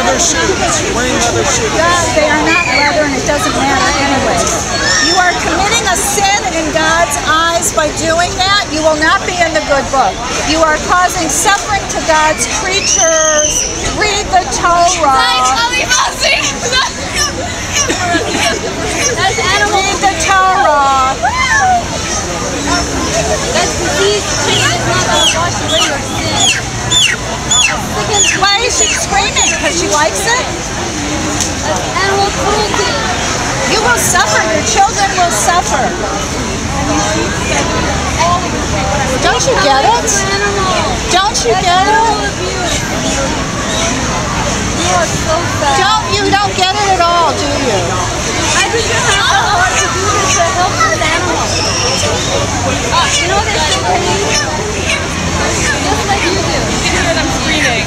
leather shoes. Wearing leather shoes. God, they are not leather and it doesn't matter anyway. You are committing a sin in God's eyes by doing that. You will not be in the good book. You are causing suffering to God's creatures. Read the Torah. That's animal. Read the Torah. That's disease. It's not going to wash away your sin. Why is she screaming? Because she likes it? That's animal cruelty. You will suffer. Your children will suffer. Don't you get it? Don't you get it? You are so sad. You don't get it at all, do you? I think you have the heart to do this to help this animal. You know they still pay just like you do. I'm screaming.